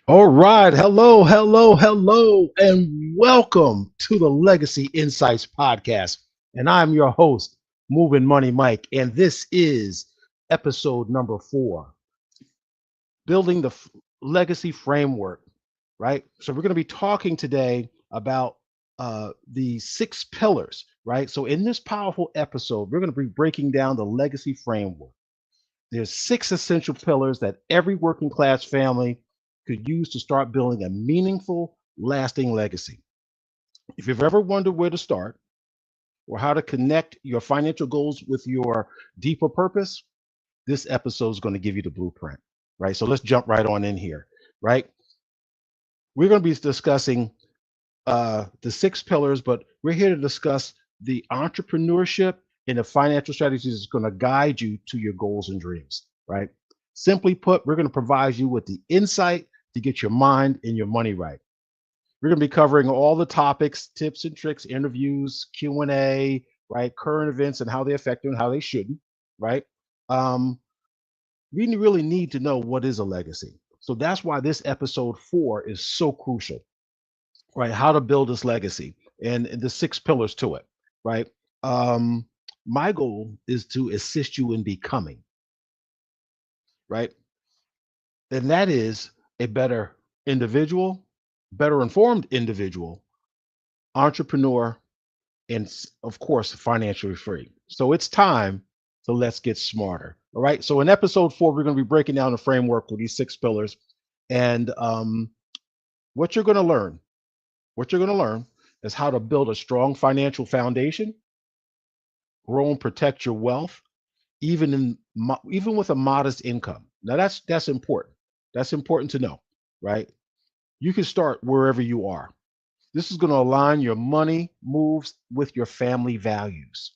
All right. Hello, hello, hello, and welcome to the Legacy Insights Podcast. And I'm your host, Moving Money Mike. And this is episode number 4, building the legacy framework, right? So we're going to be talking today about the 6 pillars, right? So in this powerful episode, we're going to be breaking down the legacy framework. There's 6 essential pillars that every working class family could use to start building a meaningful, lasting legacy. If you've ever wondered where to start or how to connect your financial goals with your deeper purpose, this episode is going to give you the blueprint, right? So let's jump right on in here, right? We're going to be discussing the 6 pillars, but we're here to discuss the entrepreneurship and the financial strategies that's going to guide you to your goals and dreams, right? Simply put, we're going to provide you with the insight to get your mind and your money right. We're going to be covering all the topics, tips and tricks, interviews, Q&A, right? Current events and how they affect you and how they shouldn't, right? Um, we really need to know what is a legacy. So that's why this episode 4 is so crucial, right? How to build this legacy and the 6 pillars to it, right? Um, my goal is to assist you in becoming, right? And that is a better individual, better informed individual, entrepreneur, and of course, financially free. So it's time. So let's get smarter. All right. So in episode 4, we're going to be breaking down the framework with these 6 pillars. And what you're going to learn, what you're going to learn is how to build a strong financial foundation, grow and protect your wealth, even with a modest income. Now that's important. That's important to know, right? You can start wherever you are. This is going to align your money moves with your family values,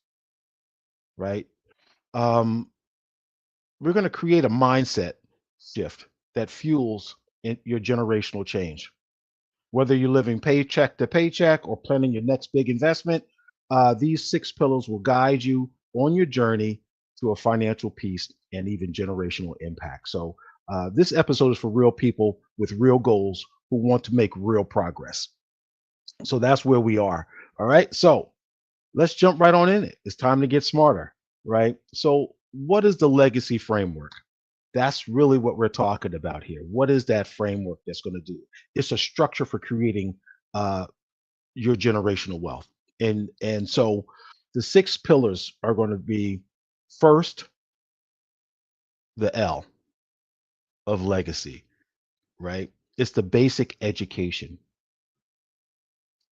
right? Um, we're going to create a mindset shift that fuels your generational change. Whether you're living paycheck to paycheck or planning your next big investment, these 6 pillars will guide you on your journey to a financial peace and even generational impact. So, this episode is for real people with real goals who want to make real progress. So, that's where we are. All right. So, let's jump right on in it. It's time to get smarter. Right. So, what is the legacy framework? That's really what we're talking about here. What is that framework that's going to do? It's a structure for creating uh, your generational wealth. And so the 6 pillars are going to be: first, the L of legacy, right? It's the basic education.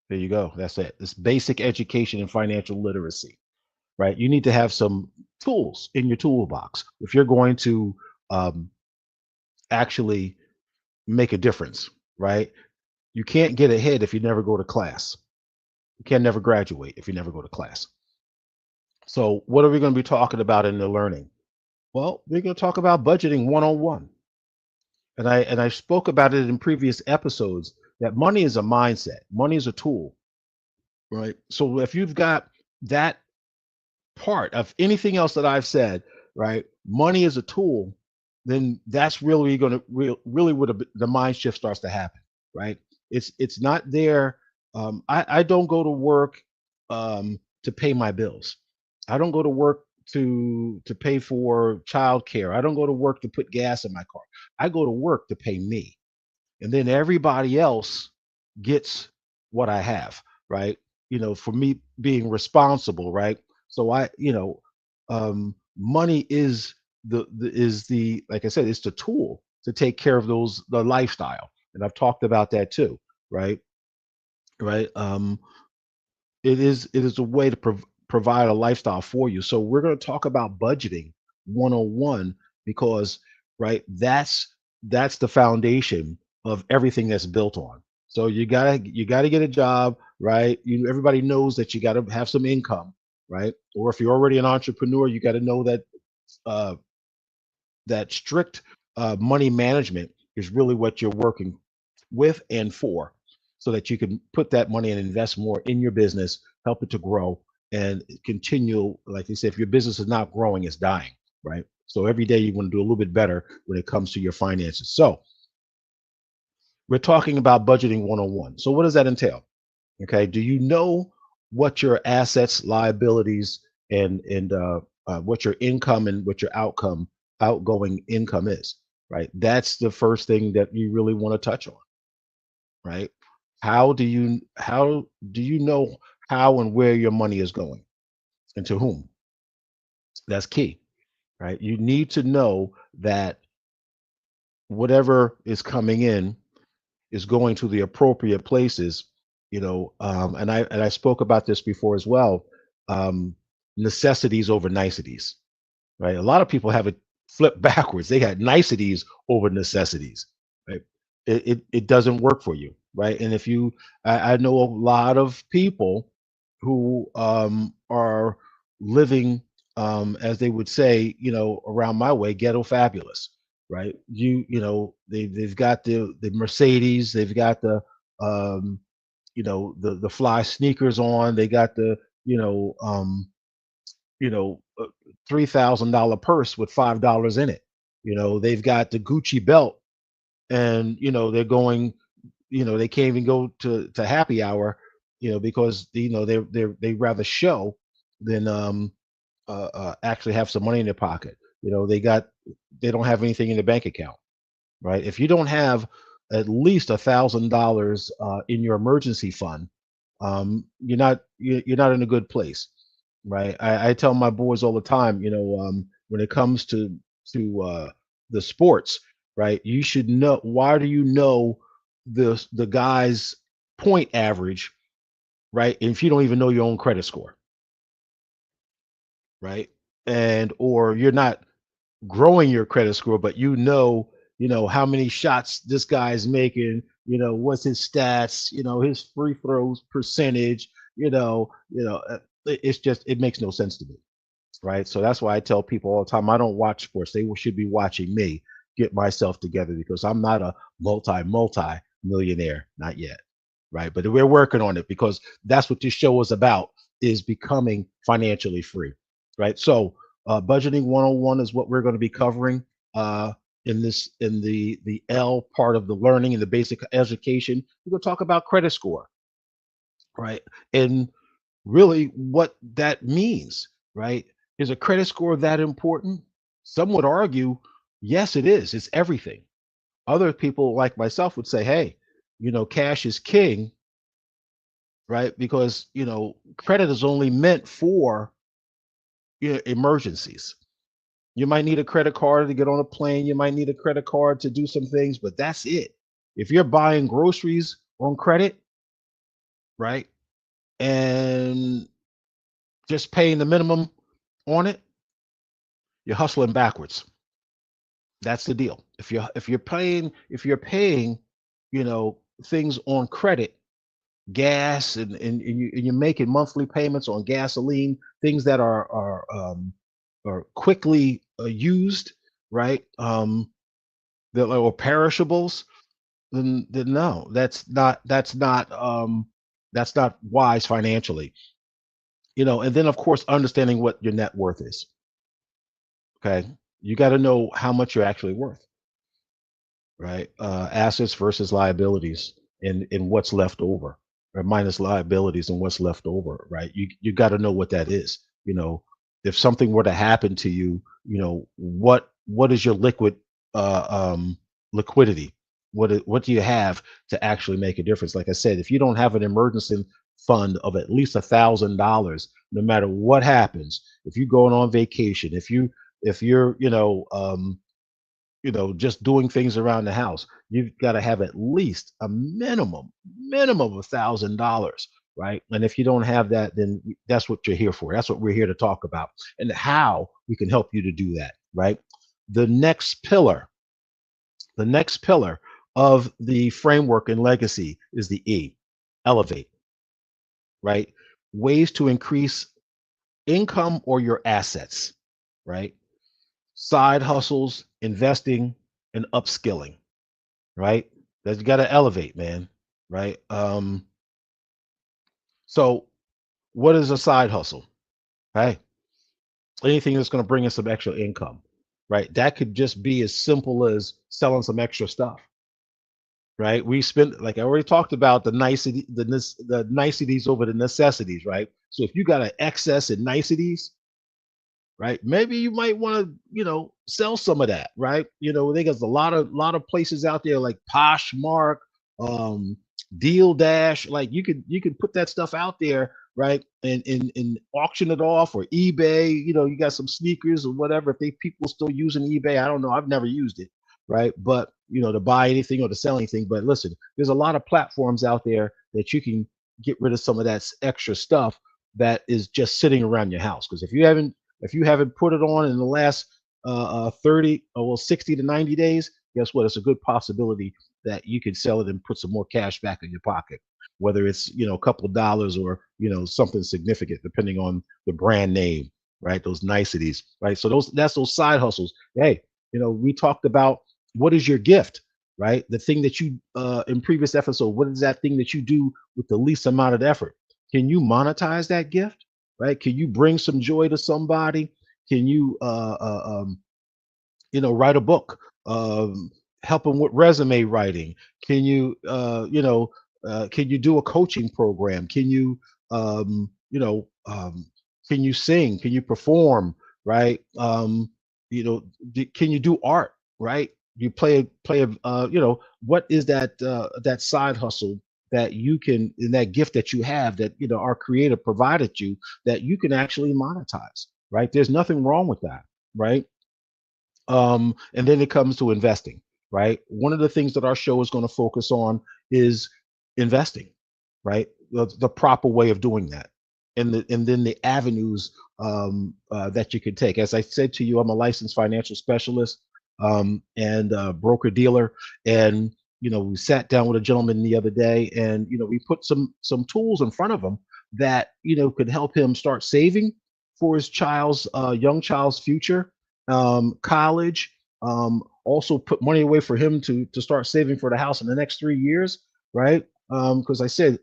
There you go. That's it. It's basic education and financial literacy, right? You need to have some tools in your toolbox if you're going to um, actually make a difference, right? You can't get ahead if you never go to class. You can never graduate if you never go to class. So, what are we going to be talking about in the learning? Well, we're going to talk about budgeting 101. And I spoke about it in previous episodes that money is a mindset. Money is a tool, right? So if you've got that part of anything else that I've said, right? Money is a tool, then that's really going to really where the mind shift starts to happen, right? It's not there. I don't go to work to pay my bills. I don't go to work to pay for childcare. I don't go to work to put gas in my car. I go to work to pay me, and then everybody else gets what I have, right? For me being responsible, right? So money is the like I said, it's the tool to take care of the lifestyle, and I've talked about that too, right? Right. It is a way to provide a lifestyle for you. So we're going to talk about budgeting 101 because right, that's the foundation of everything that's built on. So you gotta get a job, right? Everybody knows that you got to have some income, right? Or if you're already an entrepreneur, you got to know uh, that strict money management is really what you're working with and for, so that you can put that money and invest more in your business, help it to grow and continue. Like you said, if your business is not growing, it's dying, right? So every day you want to do a little bit better when it comes to your finances. So We're talking about budgeting 101. So what does that entail? Okay, do you know what your assets, liabilities, and what your income and what your outgoing income is? Right. That's the first thing that you really want to touch on. Right. How do you know how and where your money is going and to whom? That's key. Right. You need to know that whatever is coming in is going to the appropriate places, and I spoke about this before as well. um, Necessities over niceties, right? A lot of people have it flipped backwards. They got niceties over necessities, right? It doesn't work for you, right? And if you I know a lot of people who are living, as they would say, around my way, ghetto fabulous, right? They've got the Mercedes, they've got um, the fly sneakers on, they got the you know you know $3,000 purse with $5 in it. They've got the Gucci belt, and they're going. They can't even go to happy hour, because they rather show than actually have some money in their pocket. They don't have anything in the bank account, right? If you don't have at least $1,000 in your emergency fund, you're not in a good place, right? I tell my boys all the time, when it comes to the sports, right? You should know. Why do you know the guy's point average, right? If you don't even know your own credit score, right? And or you're not growing your credit score, but how many shots this guy's making, what's his stats, his free throws percentage, it makes no sense to me, right? So that's why I tell people all the time, I don't watch sports. They should be watching me get myself together, because I'm not a multi millionaire, not yet, right? But we're working on it, because that's what this show is about, is becoming financially free, right? So budgeting 101 is what we're going to be covering in the L part of the learning and the basic education. We're going to talk about credit score, right? And really what that means, right? Is a credit score that important? Some would argue, yes, it is. It's everything. Other people like myself would say, hey, cash is king, right? Because, credit is only meant for emergencies. You might need a credit card to get on a plane. You might need a credit card to do some things, but that's it. If you're buying groceries on credit, right, and just paying the minimum on it, you're hustling backwards. That's the deal. If you're paying, things on credit, gas, and you're making monthly payments on gasoline, things that are quickly used, right? That or perishables, then no, that's not wise financially. And then of course understanding what your net worth is. Okay, you got to know how much you're actually worth, right? Assets versus liabilities, and what's left over, or minus liabilities and what's left over, right? You got to know what that is. If something were to happen to you, what is your liquidity? What do you have to actually make a difference? Like I said, if you don't have an emergency fund of at least $1,000, no matter what happens, if you're going on vacation, if you're just doing things around the house, you've got to have at least a minimum of $1,000, right? And if you don't have that, then that's what you're here for. That's what we're here to talk about, and how we can help you to do that, right? The next pillar, the next pillar of the framework and legacy is the E, elevate, right? Ways to increase income or your assets, right? Side hustles, investing, and upskilling, right? That you got to elevate, man, right? So what is a side hustle? Hey, anything that's going to bring in some extra income, right? That could just be as simple as selling some extra stuff, right? We spend, like I already talked about, the niceties over the necessities, right? So if you got an excess in niceties, right? Maybe you might want to, sell some of that, right? There's a lot of places out there like Poshmark, um, Deal Dash. Like you could put that stuff out there, right? And auction it off, or eBay. You got some sneakers or whatever. If they people still using eBay, I don't know. I've never used it, right? But to buy anything or to sell anything. But listen, there's a lot of platforms out there that you can get rid of some of that extra stuff that is just sitting around your house. Because if you haven't put it on in the last 30, well, 60 to 90 days, guess what? It's a good possibility that you could sell it and put some more cash back in your pocket, whether it's, a couple of dollars or, something significant, depending on the brand name, right? Those niceties, right? So that's those side hustles. Hey, we talked about what is your gift, right? The thing that you, in previous episode, what is that thing that you do with the least amount of effort? Can you monetize that gift? Right? Can you bring some joy to somebody? Can you, write a book, help them with resume writing? Can you, can you do a coaching program? Can you, can you sing? Can you perform? Right? Can you do art? Right? You play a, what is that side hustle that you can, in that gift that you have, that our creator provided you, that you can actually monetize, right? There's nothing wrong with that, right? And then it comes to investing, right? One of the things that our show is going to focus on is investing, right? The proper way of doing that, and then the avenues, that you can take. As I said to you, I'm a licensed financial specialist, and broker dealer, and we sat down with a gentleman the other day, and we put some tools in front of him that could help him start saving for his young child's future, college. Also put money away for him to start saving for the house in the next 3 years, right? Because I said,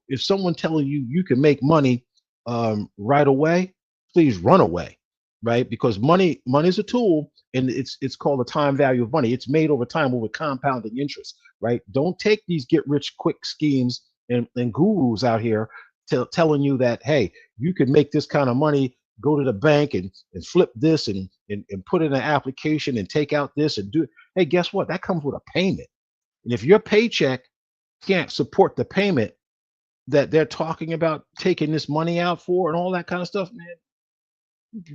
if someone telling you you can make money, right away, please run away, right? Because money is a tool, and it's called the time value of money. It's made over time with compounding interest, right? Don't take these get rich quick schemes and gurus out here telling you that, hey, you can make this kind of money, go to the bank and flip this and put in an application and take out this and do it. Hey, guess what? That comes with a payment. And if your paycheck can't support the payment that they're talking about taking this money out for and all that kind of stuff, man,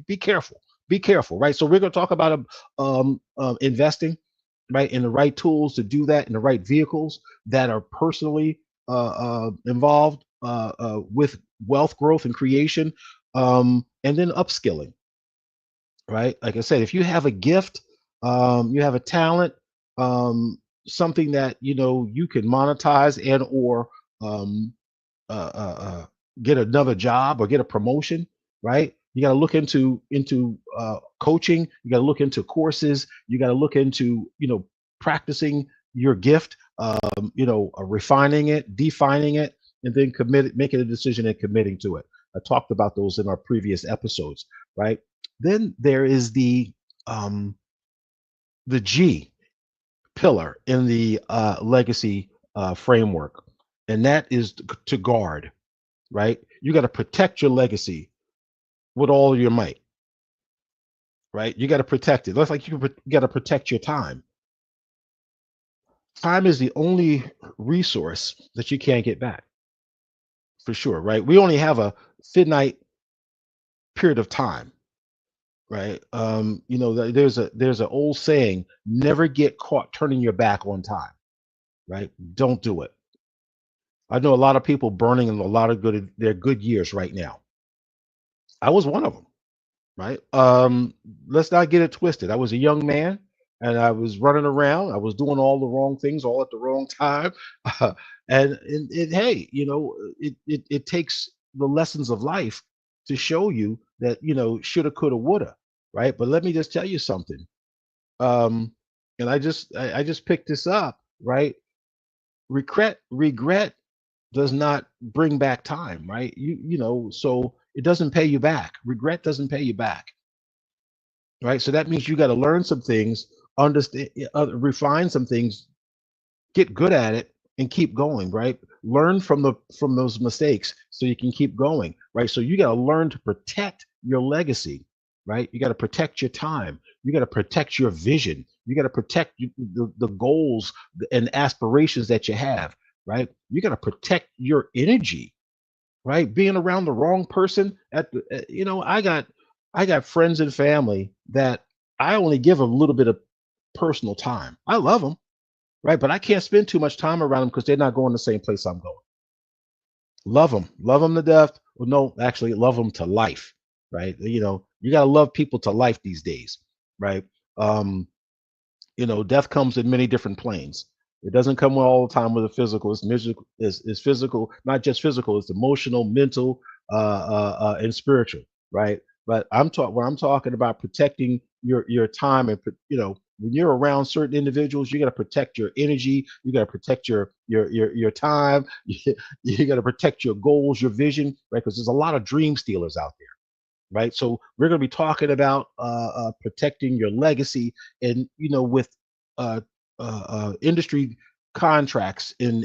be careful. Be careful, right? So we're going to talk about investing, right, in the right tools to do that, in the right vehicles that are personally involved with wealth growth and creation, and then upskilling, right? Like I said, if you have a gift, you have a talent, something that you can monetize and or um, get another job or get a promotion, right? You got to look into coaching. You got to look into courses. You got to look into practicing your gift, refining it, defining it, and then making a decision and committing to it. I talked about those in our previous episodes, right? Then there is um, the G pillar in the legacy framework, and that is to guard, right? You got to protect your legacy with all your might, right? You got to protect it. That's like you got to protect your time. Time is the only resource that you can't get back, for sure, right? We only have a finite period of time, right? There's an old saying: never get caught turning your back on time, right? Don't do it. I know a lot of people burning in a lot of their good years right now. I was one of them, right? Let's not get it twisted. I was a young man, and I was running around. I was doing all the wrong things all at the wrong time. And hey, it takes the lessons of life to show you that shoulda, coulda, woulda, right? But let me just tell you something. Um, and I just picked this up, right? Regret does not bring back time, right? So it doesn't pay you back. Regret doesn't pay you back, right? So that means you got to learn some things, understand, refine some things, get good at it and keep going, right? Learn from those mistakes so you can keep going, right? So you got to learn to protect your legacy, right? You got to protect your time. You got to protect your vision. You got to protect the goals and aspirations that you have, right? You got to protect your energy, right? Being around the wrong person I got friends and family that I only give a little bit of personal time. I love them, right? But I can't spend too much time around them because they're not going the same place I'm going. Love them to death. Well, no, actually, love them to life, right? You got to love people to life these days, right? Um, death comes in many different planes. It doesn't come all the time with a physical. It's physical, not just physical. It's emotional, mental, and spiritual, right? But when I'm talking about protecting your time and when you're around certain individuals, you got to protect your energy. You got to protect your time. You got to protect your goals, your vision, right? Because there's a lot of dream stealers out there, right? So we're going to be talking about protecting your legacy, and with uh, industry contracts in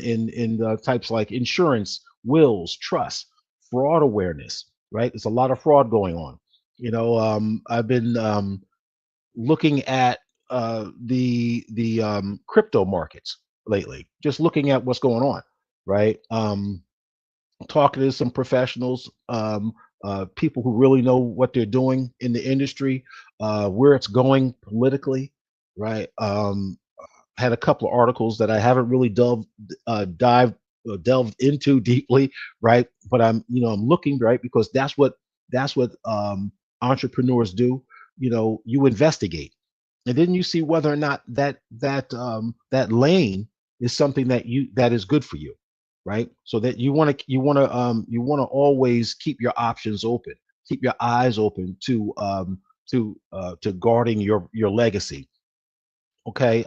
types like insurance, wills, trust, fraud awareness. Right, there's a lot of fraud going on. I've been looking at the crypto markets lately, just looking at what's going on. Right. Talking to some professionals, people who really know what they're doing in the industry, where it's going politically, right? Had a couple of articles that I haven't really delved into deeply, right? But I'm looking, right, because that's what entrepreneurs do. You investigate, and then you see whether or not that lane is something that is good for you, right? So that you want to always keep your options open, keep your eyes open to guarding your legacy. Okay.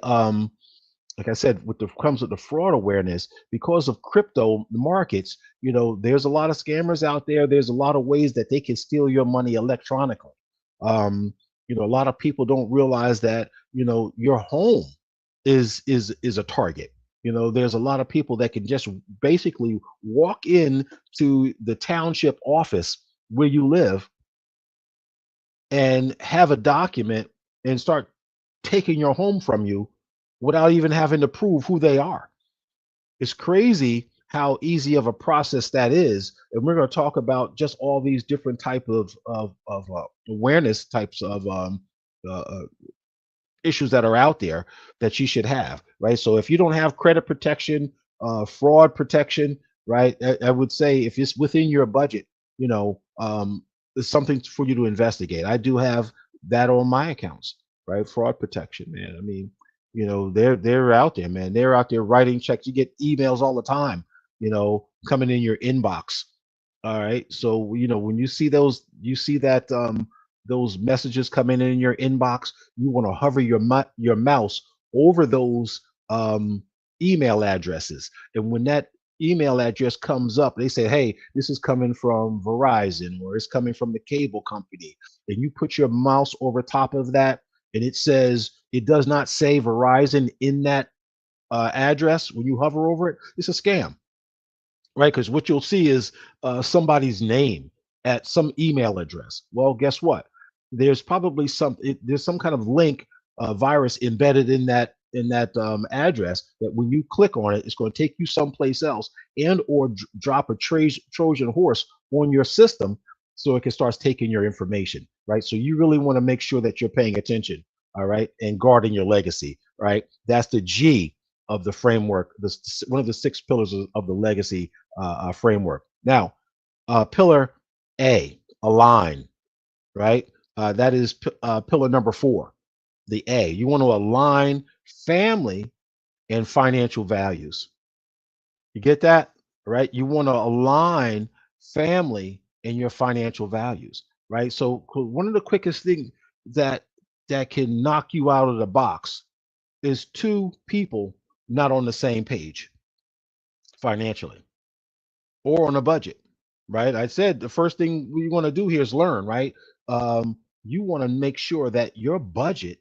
Like I said, with the comes with the fraud awareness because of crypto markets. There's a lot of scammers out there. There's a lot of ways that they can steal your money electronically. Um, a lot of people don't realize that your home is a target. There's a lot of people that can just basically walk in to the township office where you live and have a document and start taking your home from you without even having to prove who they are. It's crazy how easy of a process that is, and we're going to talk about just all these different type of awareness types of uh, uh, issues that are out there that you should have, right? So if you don't have credit protection, fraud protection, right, I would say if it's within your budget, it's something for you to investigate. I do have that on my accounts, right? Fraud protection, man. I mean, they're out there, man. They're out there writing checks. You get emails all the time, coming in your inbox. All right. So, when you see that those messages coming in your inbox, you want to hover your mouse over those email addresses. And when that email address comes up, they say, "Hey, this is coming from Verizon or it's coming from the cable company." And you put your mouse over top of that, and it does not say Verizon in that address. When you hover over it, it's a scam, right? Because what you'll see is somebody's name at some email address. Well, guess what? There's probably there's some kind of link virus embedded in that address that when you click on it, it's going to take you someplace else and or drop a Trojan horse on your system so it can start taking your information, right? So you really want to make sure that you're paying attention, all right, and guarding your legacy, right? That's the G of the framework, one of the six pillars of the legacy framework. Now, pillar A, align, right? That is pillar number 4, the A. You want to align family and financial values. You get that? Right? You want to align family and your financial values, right? So one of the quickest things that can knock you out of the box is two people not on the same page financially or on a budget, right? I said the first thing we want to do here is learn, right? You want to make sure that your budget,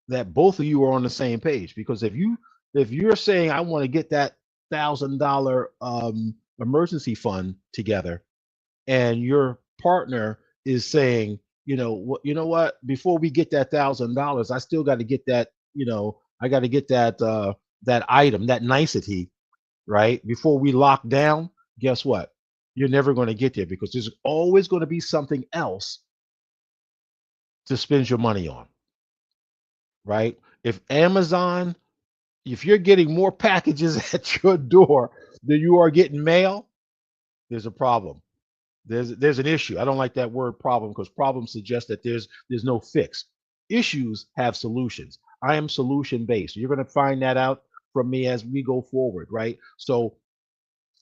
that both of you are on the same page, because if you If you're saying I want to get that $1,000 emergency fund together, and your partner is saying, you know what, before we get that $1,000, I still got to get that, I got to get that item, that nicety, right? Before we lock down, guess what? You're never going to get there because there's always going to be something else to spend your money on, right? If you're getting more packages at your door than you are getting mail, there's a problem. There's an issue. I don't like that word problem because problem suggests that there's no fix. Issues have solutions. I am solution based. You're going to find that out from me as we go forward, right? So,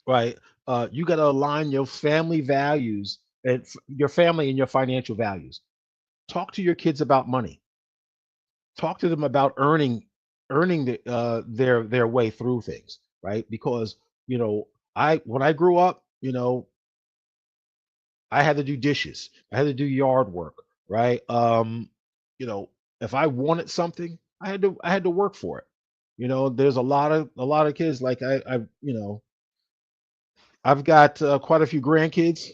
right, you got to align your family values and your family and your financial values. Talk to your kids about money. Talk to them about earning their way through things, right? Because I when I grew up, I had to do dishes. I had to do yard work, right? You know, if I wanted something, I had to work for it. There's a lot of kids like I've got quite a few grandkids,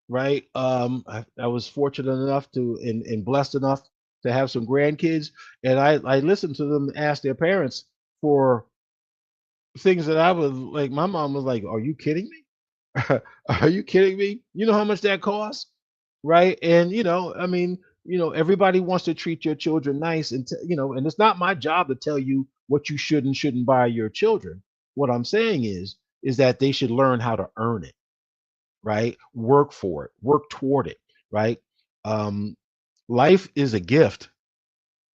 right? I was fortunate enough to and blessed enough to have some grandkids, and I listened to them ask their parents for things that I was like. My mom was like, "Are you kidding me? Are you kidding me? You know how much that costs?" Right? And I mean, everybody wants to treat your children nice, and and it's not my job to tell you what you should and shouldn't buy your children. What I'm saying is that they should learn how to earn it, right? Work for it, work toward it, right? Um, Life is a gift,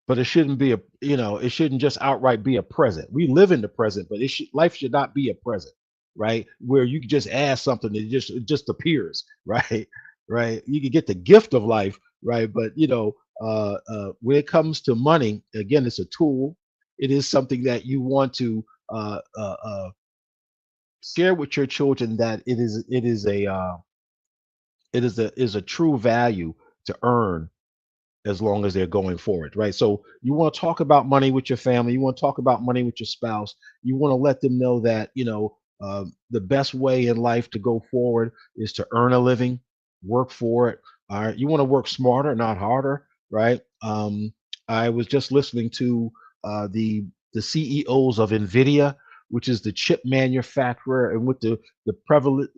but it shouldn't be it shouldn't just outright be a present. We live in the present, but life should not be a present, right? Where you can just ask something, it just appears, right? Right? You can get the gift of life, right? But when it comes to money, again, it's a tool. It is something that you want to share with your children, that it is a true value to earn as long as they're going forward, right? So you want to talk about money with your family. You want to talk about money with your spouse. You want to let them know that the best way in life to go forward is to earn a living, work for it. All right, you want to work smarter, not harder, right? I was just listening to the CEOs of Nvidia, which is the chip manufacturer, and with the prevalent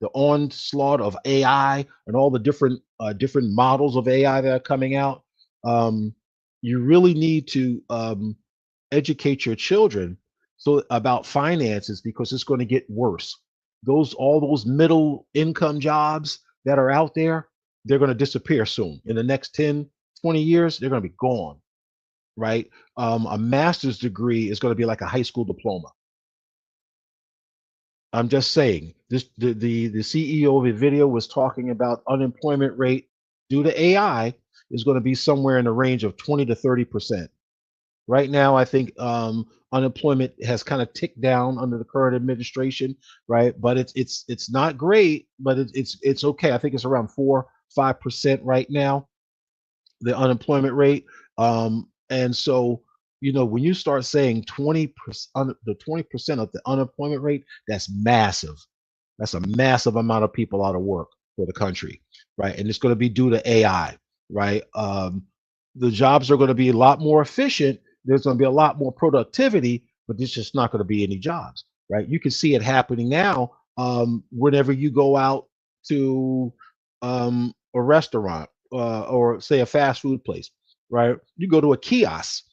the onslaught of AI and all the different models of AI that are coming out. Um, you really need to educate your children about finances, because it's going to get worse. All those middle income jobs that are out there, they're going to disappear soon. In the next 10, 20 years, they're going to be gone, right? A master's degree is going to be like a high school diploma. I'm just saying this. The CEO of NVIDIA was talking about unemployment rate due to AI is going to be somewhere in the range of 20 to 30%. Right now, I think unemployment has kind of ticked down under the current administration, right? But it's not great, but it's okay. I think it's around 4 5% right now, the unemployment rate. And so, when you start saying 20%, the 20% of the unemployment rate, that's massive. That's a massive amount of people out of work for the country, right? And it's going to be due to AI, right? The jobs are going to be a lot more efficient. There's going to be a lot more productivity, but there's just not going to be any jobs, right? You can see it happening now. Whenever you go out to a restaurant, or say a fast food place, right? You go to a kiosk,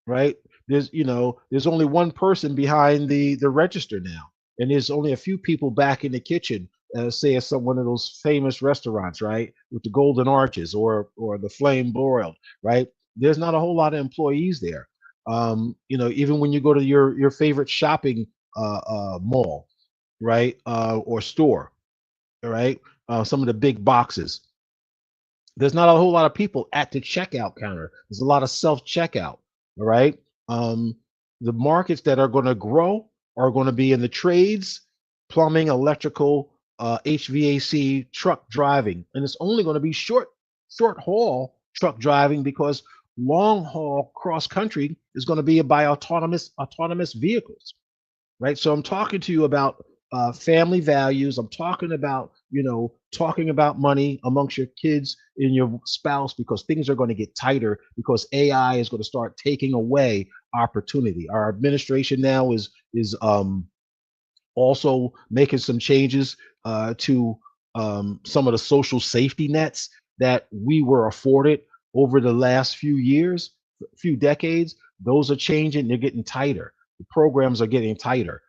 right? There's only one person behind the register now, and there's only a few people back in the kitchen. Say at one of those famous restaurants, right, with the golden arches, or the flame broiled, right? There's not a whole lot of employees there. Even when you go to your favorite shopping mall, right, or store, right, some of the big boxes, there's not a whole lot of people at the checkout counter. There's a lot of self checkout. All right. Um, the markets that are going to grow are going to be in the trades, plumbing, electrical, HVAC, truck driving, and it's only going to be short haul truck driving, because long haul cross country is going to be by autonomous vehicles, right? So I'm talking to you about family values. I'm talking about, talking about money amongst your kids and your spouse, because things are going to get tighter because AI is going to start taking away opportunity. Our administration now is also making some changes to some of the social safety nets that we were afforded over the last few years, few decades. Those are changing. They're getting tighter. The programs are getting tighter.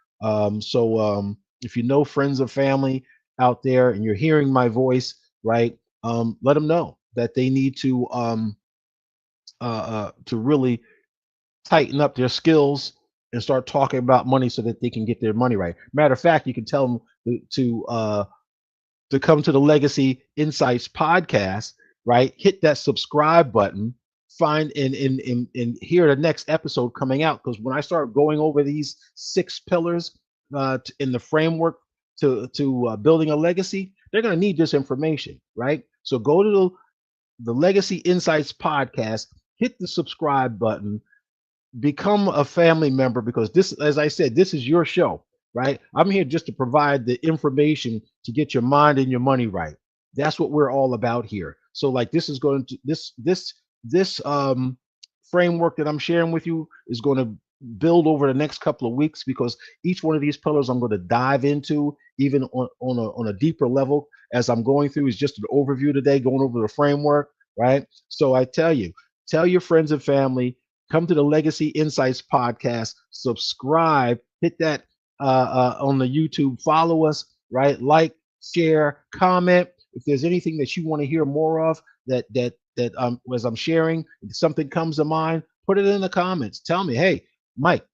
So if you know friends or family out there and you're hearing my voice, right, let them know that they need to really tighten up their skills and start talking about money so that they can get their money right. Matter of fact, you can tell them to come to the Legacy Insights podcast, right? Hit that subscribe button, find and hear the next episode coming out. Because when I start going over these 6 pillars in the framework to building a legacy, they're going to need this information, right? So go to the Legacy Insights podcast, hit the subscribe button, become a family member, because this, as I said, this is your show, right? I'm here just to provide the information to get your mind and your money right. That's what we're all about here. So like, this is going to this framework that I'm sharing with you is going to build over the next couple of weeks, because each one of these pillars I'm going to dive into even on a deeper level. As I'm going through is just an overview today, going over the framework, right? So I tell you, tell your friends and family, come to the Legacy Insights podcast, subscribe, hit that on the YouTube, follow us, right? Like, share, comment. If there's anything that you want to hear more of that as I'm sharing, if something comes to mind, put it in the comments. Tell me, hey, Mike,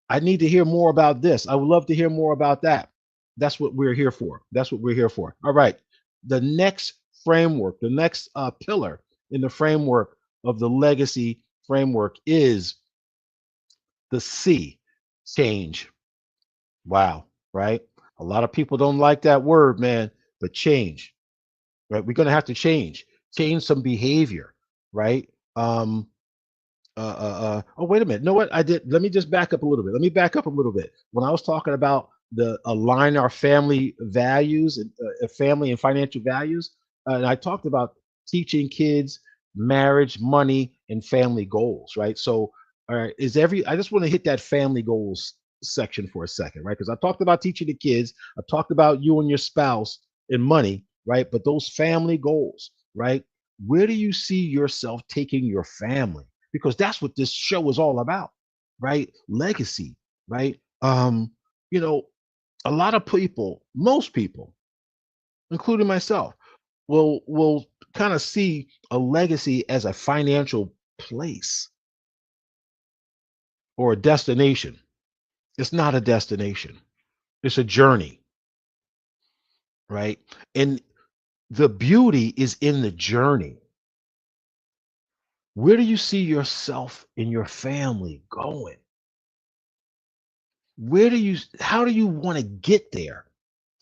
I need to hear more about this. I would love to hear more about that. That's what we're here for. That's what we're here for. All right. The next framework, the next pillar in the framework of the legacy framework is the C, change. Wow. Right. A lot of people don't like that word, man, but change, right? We're going to have to change some behavior, right? Oh, wait a minute. Know what I did? Let me just back up a little bit. Let me back up a little bit. When I was talking about the align our family values and family and financial values, and I talked about teaching kids marriage, money, and family goals, right? So, all right, I just want to hit that family goals section for a second, right? Because I talked about teaching the kids, I talked about you and your spouse and money, right? But those family goals, right? Where do you see yourself taking your family? Because that's what this show is all about, right? Legacy, right? You know, a lot of people, most people, including myself, will kind of see a legacy as a financial place or a destination. It's not a destination. It's a journey, right? And the beauty is in the journey. Where do you see yourself and your family going? How do you want to get there?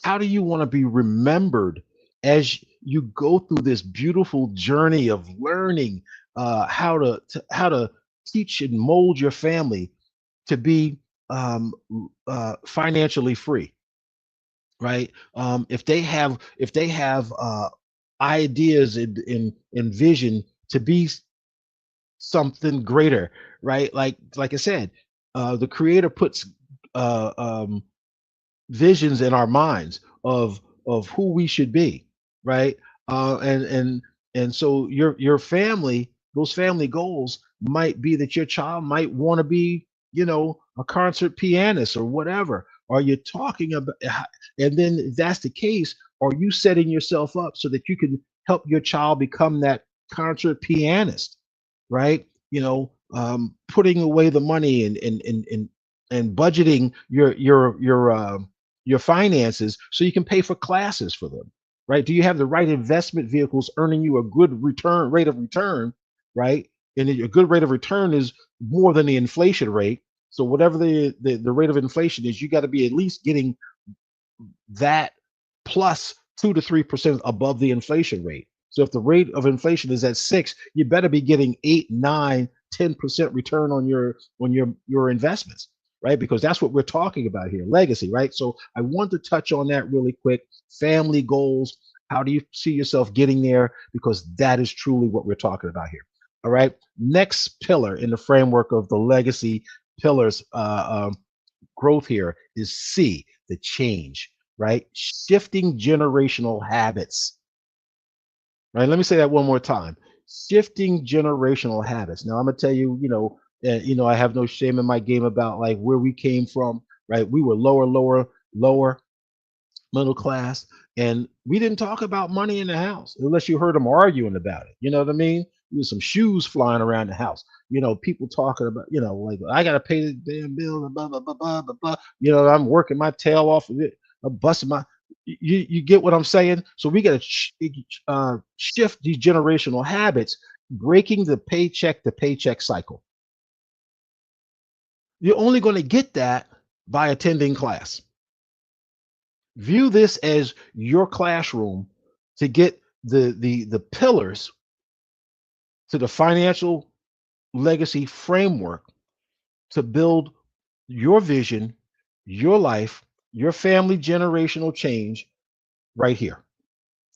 How do you want to be remembered as you go through this beautiful journey of learning how to teach and mold your family to be financially free, right? If they have ideas and vision to be something greater, right? Like I said, the creator puts uh, um, visions in our minds of who we should be, right? And so your family, those family goals might be that your child might want to be, a concert pianist or whatever. Are you talking about? And then if that's the case, are you setting yourself up so that you can help your child become that concert pianist, right? Putting away the money and budgeting your finances so you can pay for classes for them, right? Do you have the right investment vehicles earning you a good rate of return, right? And a good rate of return is more than the inflation rate. So whatever the rate of inflation is, you got to be at least getting that plus 2 to 3% above the inflation rate. So if the rate of inflation is at 6, you better be getting 8, 9, 10% return on your investments, right? Because that's what we're talking about here, legacy, right? So I want to touch on that really quick. Family goals. How do you see yourself getting there? Because that is truly what we're talking about here. All right. Next pillar in the framework of the legacy pillars growth here is C, the change, right? Shifting generational habits, right? Let me say that one more time. Shifting generational habits. Now I'm gonna tell you, I have no shame in my game about like where we came from, right? We were lower middle class, and we didn't talk about money in the house unless you heard them arguing about it. You know what I mean? There was some shoes flying around the house. People talking about, like I gotta pay the damn bill, blah blah blah blah blah blah. I'm working my tail off of it. I'm busting my. You get what I'm saying? So we gotta shift these generational habits, breaking the paycheck to paycheck cycle. You're only going to get that by attending class. View this as your classroom to get the pillars to the financial legacy framework to build your vision, your life, your family generational change right here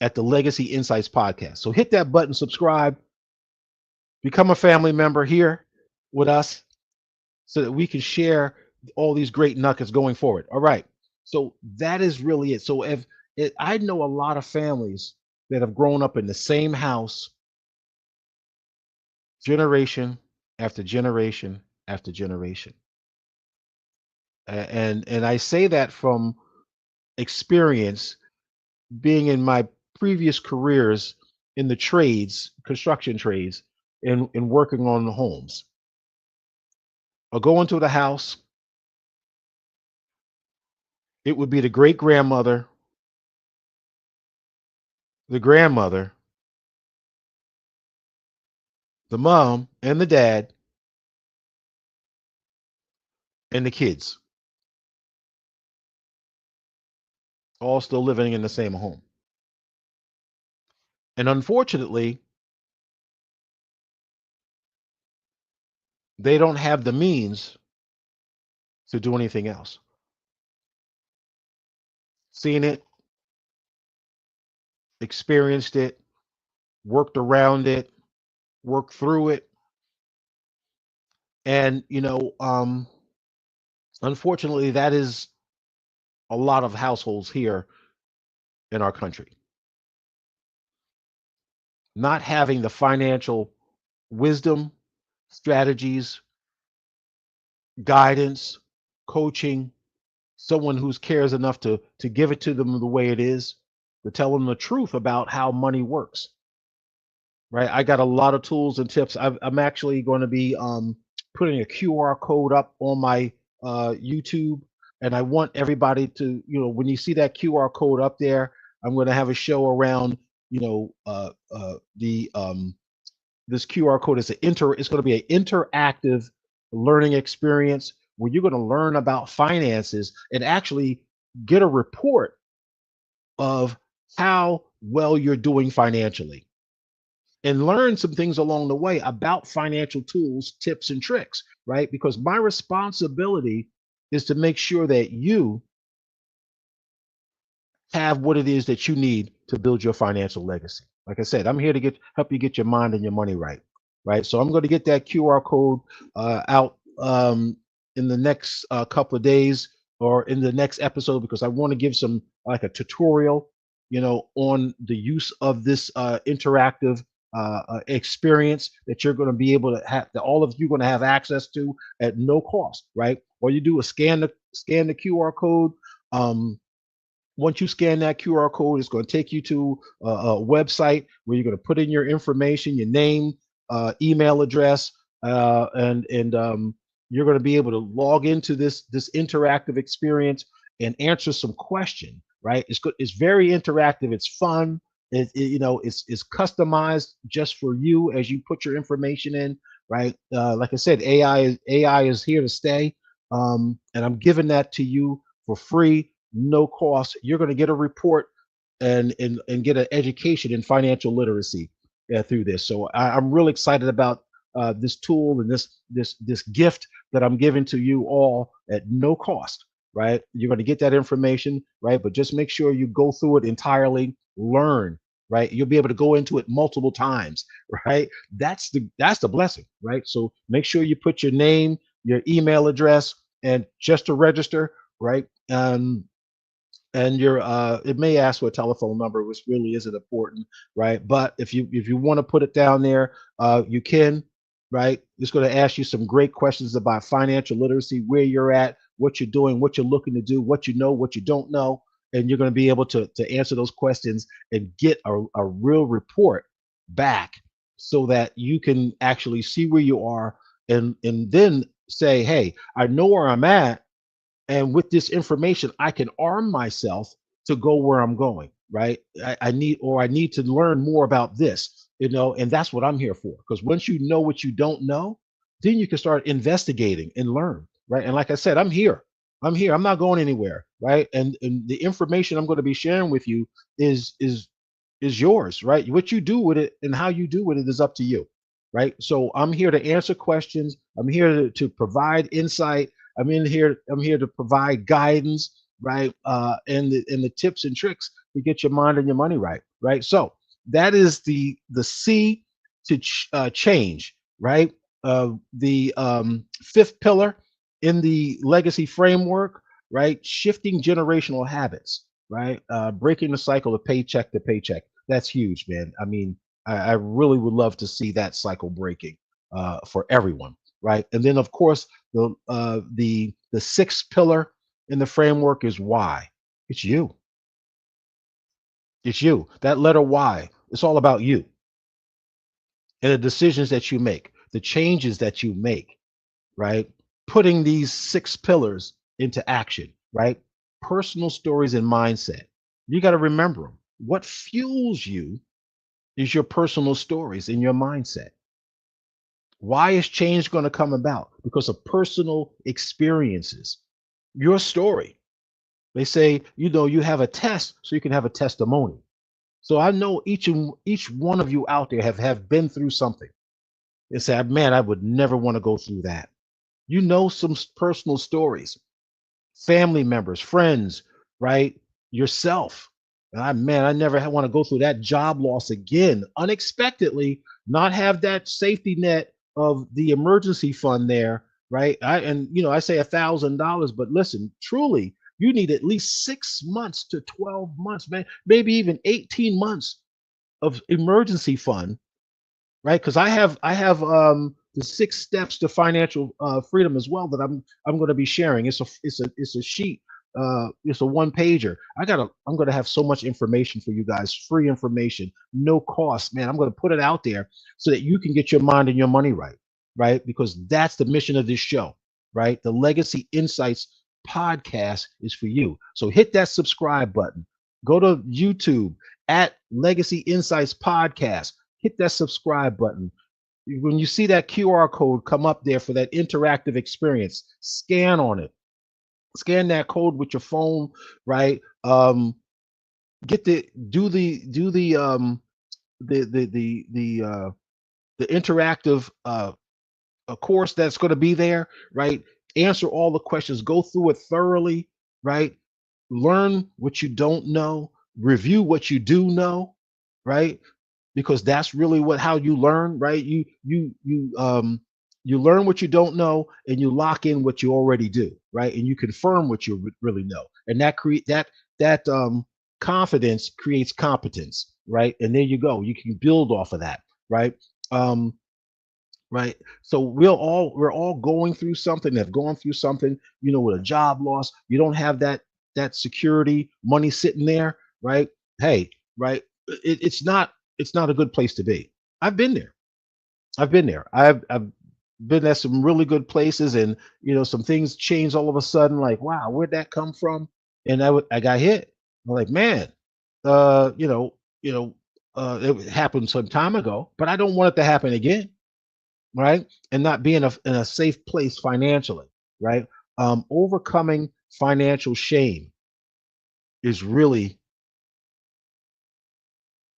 at the Legacy Insights podcast. So hit that button, subscribe, become a family member here with us so that we can share all these great nuggets going forward. All right. So that is really it. So I know a lot of families that have grown up in the same house, generation after generation after generation. And I say that from experience, being in my previous careers in the trades, construction trades, and working on the homes. I'll go into the house. It would be the great grandmother, the grandmother, the mom, and the dad, and the kids, all still living in the same home. And unfortunately, they don't have the means to do anything else. Seen it, experienced it, worked around it, worked through it. And, unfortunately, that is a lot of households here in our country. Not having the financial wisdom, strategies, guidance, coaching, someone who cares enough to give it to them the way it is, to tell them the truth about how money works. Right? I got a lot of tools and tips. I'm actually going to be putting a QR code up on my YouTube, and I want everybody to, when you see that QR code up there, I'm going to have a show around, the this QR code is it's going to be an interactive learning experience where you're going to learn about finances and actually get a report of how well you're doing financially and learn some things along the way about financial tools, tips, and tricks, right? Because my responsibility is to make sure that you have what it is that you need to build your financial legacy. Like I said, I'm here to help you get your mind and your money right, right? So I'm going to get that QR code out in the next couple of days or in the next episode because I want to give some like a tutorial, on the use of this interactive experience that you're going to be able to have, that all of you going to have access to at no cost, right? All you do is scan the QR code. Once you scan that QR code, it's going to take you to a website where you're going to put in your information, your name, email address, and you're going to be able to log into this interactive experience and answer some question. Right? It's good. It's very interactive. It's fun. It's customized just for you as you put your information in. Right? Like I said, AI is here to stay, and I'm giving that to you for free, no cost. You're going to get a report and get an education in financial literacy through this. So I'm really excited about this tool and this gift that I'm giving to you all at no cost. Right, you're going to get that information, right? But just make sure you go through it entirely, learn. Right, you'll be able to go into it multiple times. Right, that's the blessing. Right, so make sure you put your name, your email address, and just to register. Right, and your it may ask for a telephone number, which really isn't important, right? But if you want to put it down there, you can. Right, it's going to ask you some great questions about financial literacy, where you're at, what you're doing, what you're looking to do, what you know, what you don't know, and you're going to be able to answer those questions and get a real report back, so that you can actually see where you are, and then say, hey, I know where I'm at, and with this information I can arm myself to go where I'm going. Right, I need to learn more about this, and that's what I'm here for, because once you know what you don't know, then you can start investigating and learn. Right, and like I said, I'm here, I'm not going anywhere. Right, and the information I'm going to be sharing with you is yours. Right, what you do with it and how you do with it is up to you. Right, so I'm here to answer questions, I'm here to provide insight, I'm here to provide guidance. Right, and the tips and tricks to get your mind and your money right. Right, so that is the C to change. Right, the fifth pillar in the legacy framework. Right, shifting generational habits. Right, breaking the cycle of paycheck to paycheck. That's huge, man. I mean, I really would love to see that cycle breaking for everyone. Right, and then of course the sixth pillar in the framework is why. It's you. It's you. That letter Y. It's all about you and the decisions that you make, the changes that you make. Right, putting these six pillars into action. Right, personal stories and mindset. You got to remember them. What fuels you is your personal stories and your mindset. Why is change going to come about? Because of personal experiences. Your story. They say, you have a test so you can have a testimony. So I know each one of you out there have been through something and said, man, I would never want to go through that. Some personal stories, family members, friends, right? Yourself. And I never want to go through that job loss again, unexpectedly, not have that safety net of the emergency fund there, right? I say $1,000, but listen, truly, you need at least 6 months to 12 months, man, maybe even 18 months of emergency fund. Right, because I have the six steps to financial freedom as well, that I'm going to be sharing. It's a sheet. It's a one pager. I'm going to have so much information for you guys, free information, no cost, man. I'm going to put it out there so that you can get your mind and your money right. Right, because that's the mission of this show. Right, the Legacy Insights podcast is for you. So hit that subscribe button. Go to YouTube at Legacy Insights podcast. Hit that subscribe button. When you see that QR code come up there for that interactive experience, scan on it. Scan that code with your phone. Right, get the do the interactive a course that's going to be there. Right, answer all the questions, go through it thoroughly. Right, learn what you don't know, review what you do know. Right, because that's really what how you learn. Right, you learn what you don't know, and you lock in what you already do. Right, and you confirm what you really know, and that confidence creates competence. Right, and there you go, you can build off of that. Right, um right, so we're all going through something, have gone through something, with a job loss. You don't have that security money sitting there. Right, hey, right, it's not a good place to be. I've been there. I've been at some really good places, and some things change all of a sudden, like, wow, where'd that come from? And I got hit. I'm like, man, uh you know you know it happened some time ago, but I don't want it to happen again. Right, and not be in a safe place financially. Right, overcoming financial shame is really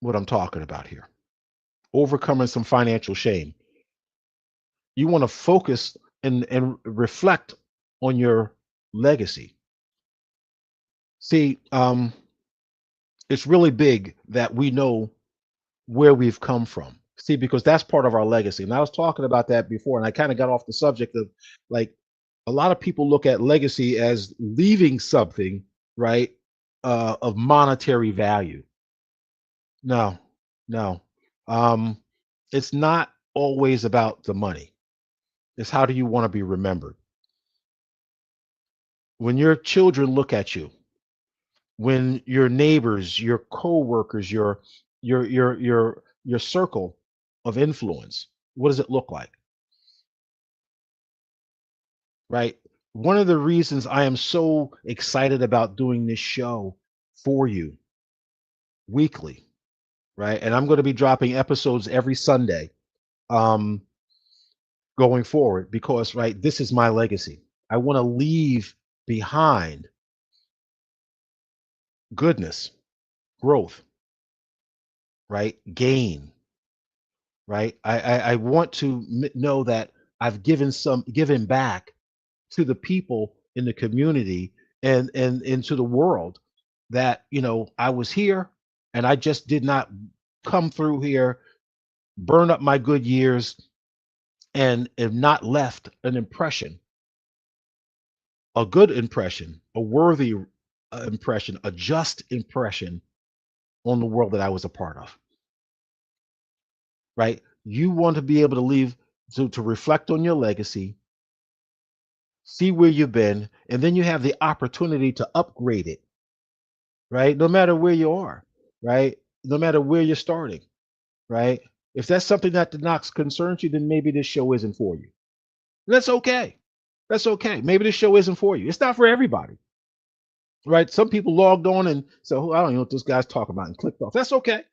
what I'm talking about here. Overcoming some financial shame. You want to focus and reflect on your legacy. See, it's really big that we know where we've come from. See, because that's part of our legacy. And I was talking about that before, and I kind of got off the subject of, like, a lot of people look at legacy as leaving something, right, of monetary value. No, no. Um, it's not always about the money. It's how do you want to be remembered? When your children look at you, when your neighbors, your coworkers, your circle of influence, what does it look like? Right? One of the reasons I am so excited about doing this show for you weekly, right? And I'm going to be dropping episodes every Sunday, um, going forward, because, right, this is my legacy. I want to leave behind goodness, growth, right? Gain, right? I want to know that I've given back to the people in the community and into the world, that, I was here and I just did not come through here, burn up my good years, and have not left an impression, a good impression, a worthy impression, a just impression on the world that I was a part of. Right? You want to be able to leave, to reflect on your legacy, see where you've been, and then you have the opportunity to upgrade it, right? No matter where you are, right? No matter where you're starting, right? If that's something that the Knox concerns you, then maybe this show isn't for you. That's okay. That's okay. Maybe this show isn't for you. It's not for everybody, right? Some people logged on and said, "Oh, I don't know what this guy's talking about," and clicked off. That's okay.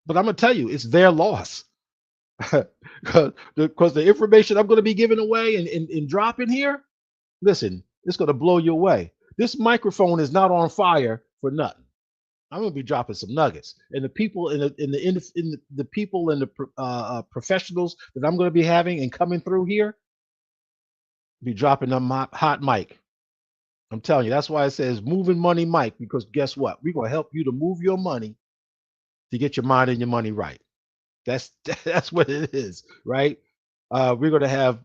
But I'm gonna tell you, it's their loss. Because the information I'm going to be giving away and dropping here, listen, it's going to blow you away. This microphone is not on fire for nothing. I'm going to be dropping some nuggets, and the people in the people and the professionals that I'm going to be having and coming through here, be dropping them hot mic. I'm telling you, that's why it says moving money mic, because guess what? We're going to help you to move your money to get your mind and your money right. That's that's what it is, right? We're going to have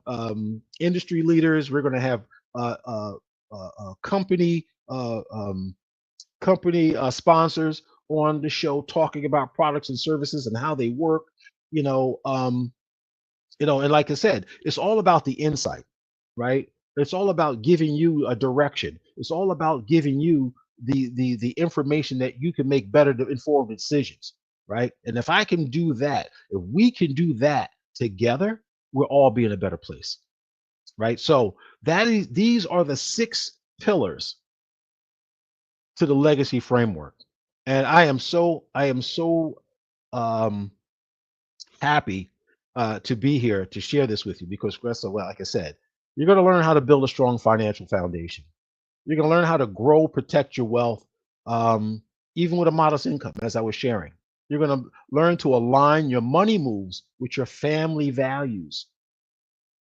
industry leaders. We're going to have uh, uh, company sponsors on the show talking about products and services and how they work. You know, um, and like I said, it's all about the insight, right? It's all about giving you a direction. It's all about giving you the information that you can make better informed decisions, right? And if I can do that, if we can do that together, we'll all be in a better place, right? So these are the 6 pillars to the legacy framework, and I am so um, happy to be here to share this with you, because, Gressa, well, like I said, you're going to learn how to build a strong financial foundation. You're going to learn how to grow, protect your wealth, even with a modest income, as I was sharing. You're going to learn to align your money moves with your family values.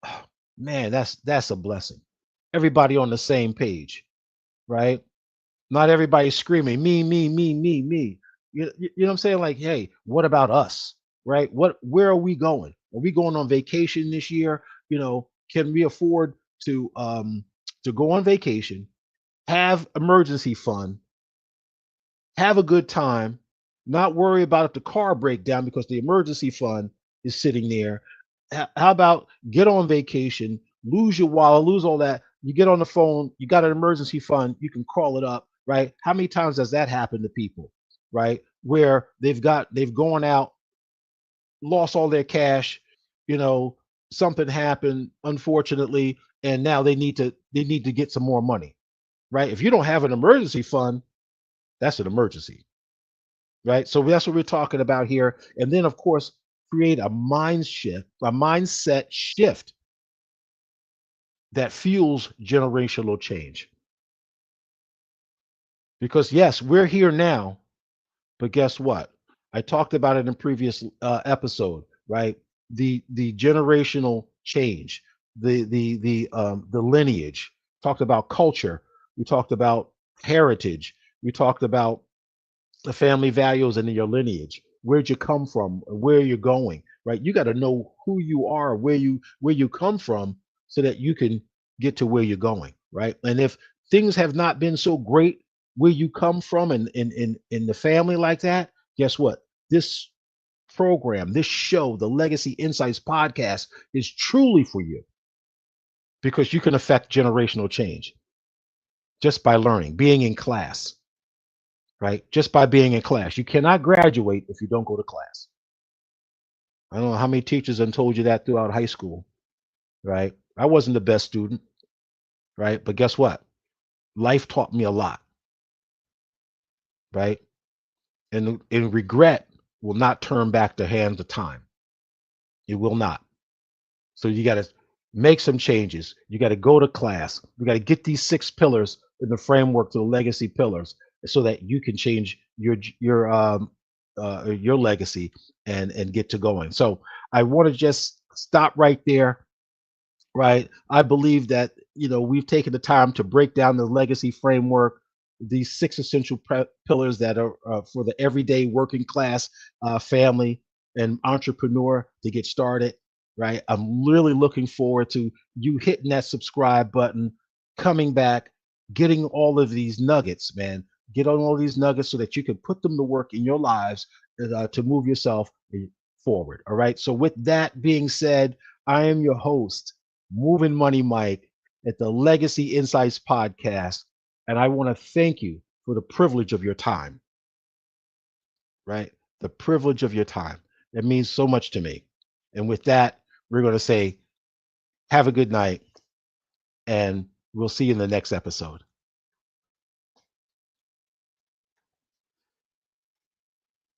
Oh, man, that's a blessing. Everybody on the same page, right? Not everybody screaming me. You know what I'm saying? Like, hey, what about us? Right? Where are we going? Are we going on vacation this year? Can we afford to go on vacation, have emergency fund, have a good time, not worry about if the car break down because the emergency fund is sitting there. How about get on vacation, lose your wallet, lose all that. You get on the phone, you got an emergency fund, you can call it up, right? How many times does that happen to people, right? Where they've gone out, lost all their cash, you know, something happened, unfortunately, and now they need to get some more money, right? If you don't have an emergency fund, that's an emergency, right? So that's what we're talking about here. And then, of course, create a mindset shift that fuels generational change. Because yes, we're here now, But guess what? I talked about it in previous episode, right? The generational change, the lineage. Talked about culture. We talked about heritage. We talked about the family values and your lineage. Where'd you come from? Where you're going, right? You got to know who you are, where you come from, so that you can get to where you're going, right? And if things have not been so great where you come from and in the family like that, guess what? This program, this show, the Legacy Insights podcast, is truly for you because you can affect generational change just by learning, being in class, right? Just by being in class. You cannot graduate if you don't go to class. I don't know how many teachers have told you that throughout high school, right? I wasn't the best student, right? But guess what? Life taught me a lot, right? And regret will not turn back the hands of time. It will not. So you got to make some changes. You got to go to class. We got to get these 6 pillars in the framework to the legacy pillars so that you can change your legacy and get to going. So I want to just stop right there, right? I believe that we've taken the time to break down the legacy framework, these 6 essential pillars that are for the everyday working class family and entrepreneur to get started, right? I'm really looking forward to you hitting that subscribe button, coming back, getting all of these nuggets, man. Get on all these nuggets so that you can put them to work in your lives to move yourself forward. All right. So with that being said, I am your host, Moving Money Mike, at the Legacy Insights podcast. And I want to thank you for the privilege of your time, right? The privilege of your time. It means so much to me. And with that, we're going to say, have a good night, and we'll see you in the next episode.